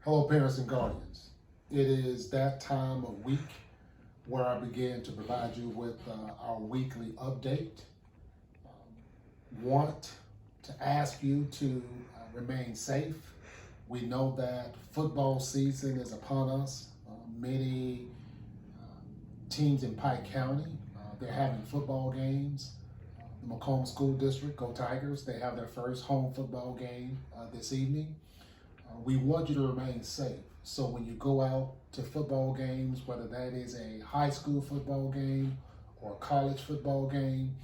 Hello, parents and guardians. It is that time of week where I begin to provide you with our weekly update. Want to ask you to remain safe. We know that football season is upon us. Many teams in Pike County, they're having football games. The Macomb School District, Go Tigers, they have their first home football game this evening. We want you to remain safe. So when you go out to football games, whether that is a high school football game or a college football game,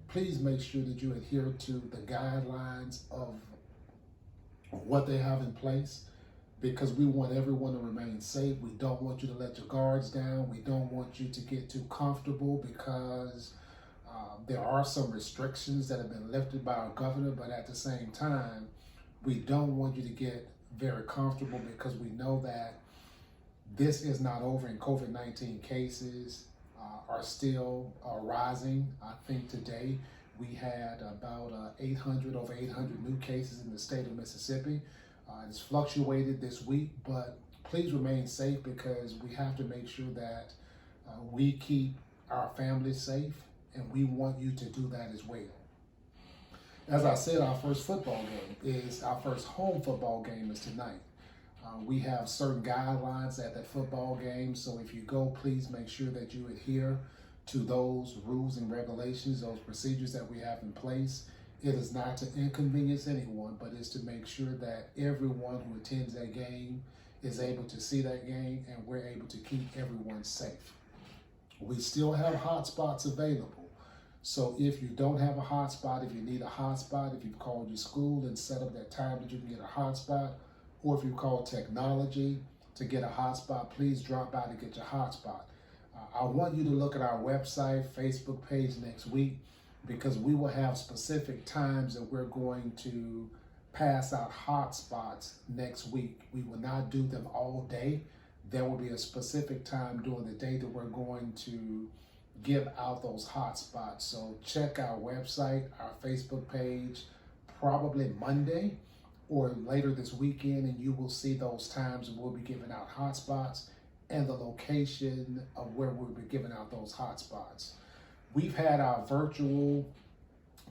please make sure that you adhere to the guidelines of what they have in place, because we want everyone to remain safe. We don't want you to let your guards down. We don't want you to get too comfortable, because there are some restrictions that have been lifted by our governor, but at the same time, we don't want you to get very comfortable, because we know that this is not over, and COVID-19 cases are still rising. I think today we had about over 800 new cases in the state of Mississippi. It's fluctuated this week, but please remain safe, because we have to make sure that we keep our families safe, and we want you to do that as well. As I said, our first home football game is tonight. We have certain guidelines at that football game, so if you go, please make sure that you adhere to those rules and regulations, those procedures that we have in place. It is not to inconvenience anyone, but it's to make sure that everyone who attends that game is able to see that game, and we're able to keep everyone safe. We still have hotspots available. So if you don't have a hotspot, if you need a hotspot, if you've called your school and set up that time that you can get a hotspot, or if you call technology to get a hotspot, please drop by to get your hotspot. I want you to look at our website, Facebook page next week, because we will have specific times that we're going to pass out hotspots next week. We will not do them all day. There will be a specific time during the day that we're going to give out those hotspots. So check our website, our Facebook page, probably Monday or later this weekend, and you will see those times, and we'll be giving out hotspots and the location of where we'll be giving out those hotspots. We've had our virtual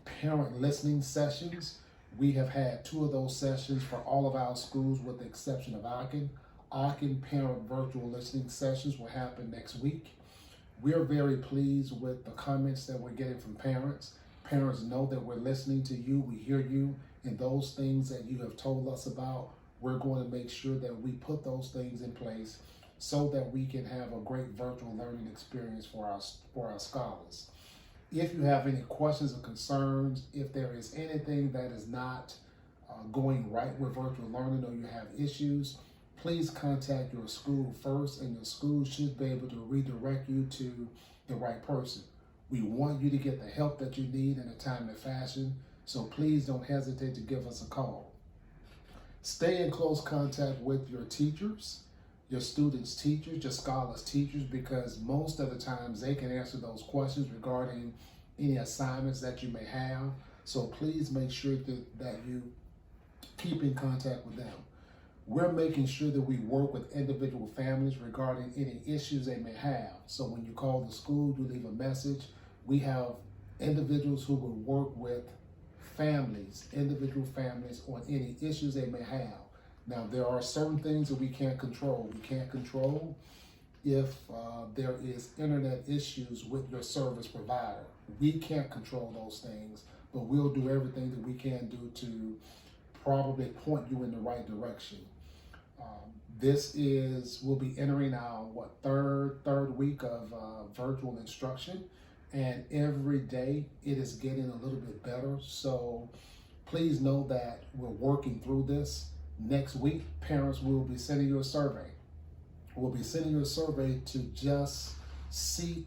parent listening sessions. We have had 2 of those sessions for all of our schools, with the exception of Ogden. Ogden parent virtual listening sessions will happen next week. We're very pleased with the comments that we're getting from parents. Parents know that we're listening to you, we hear you, and those things that you have told us about, we're going to make sure that we put those things in place so that we can have a great virtual learning experience for our scholars. If you have any questions or concerns, if there is anything that is not going right with virtual learning, or you have issues, please contact your school first, and your school should be able to redirect you to the right person. We want you to get the help that you need in a timely fashion, so please don't hesitate to give us a call. Stay in close contact with your teachers, your students' teachers, your scholars' teachers, because most of the times they can answer those questions regarding any assignments that you may have. So please make sure that you keep in contact with them. We're making sure that we work with individual families regarding any issues they may have. So when you call the school, you leave a message. We have individuals who will work with individual families on any issues they may have. Now, there are certain things that we can't control. We can't control if there is internet issues with your service provider. We can't control those things, but we'll do everything that we can do to probably point you in the right direction. We'll be entering our third week of virtual instruction, and every day it is getting a little bit better. So please know that we're working through this. Next week, parents will be sending you a survey. We'll be sending you a survey to just see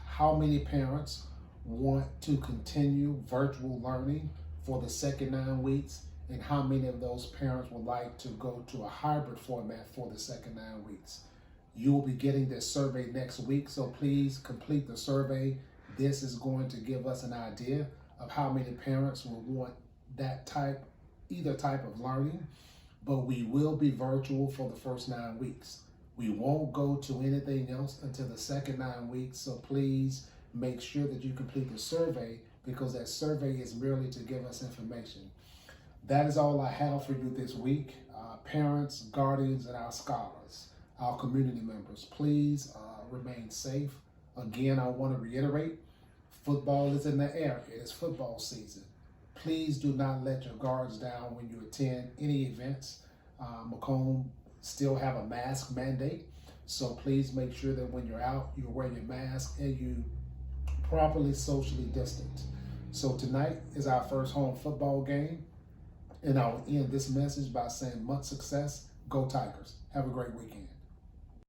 how many parents want to continue virtual learning for the second 9 weeks, and how many of those parents would like to go to a hybrid format for the second 9 weeks. You will be getting this survey next week, so please complete the survey. This is going to give us an idea of how many parents will want either type of learning. but we will be virtual for the first 9 weeks. We won't go to anything else until the second 9 weeks, so please make sure that you complete the survey, because that survey is merely to give us information. That is all I have for you this week. Parents, guardians, and our scholars, our community members, please remain safe. Again, I want to reiterate, football is in the air. It is football season. Please do not let your guards down when you attend any events. Macomb still have a mask mandate, so please make sure that when you're out, you wear your mask and you properly socially distance. So tonight is our first home football game, and I'll end this message by saying much success. Go Tigers. Have a great weekend.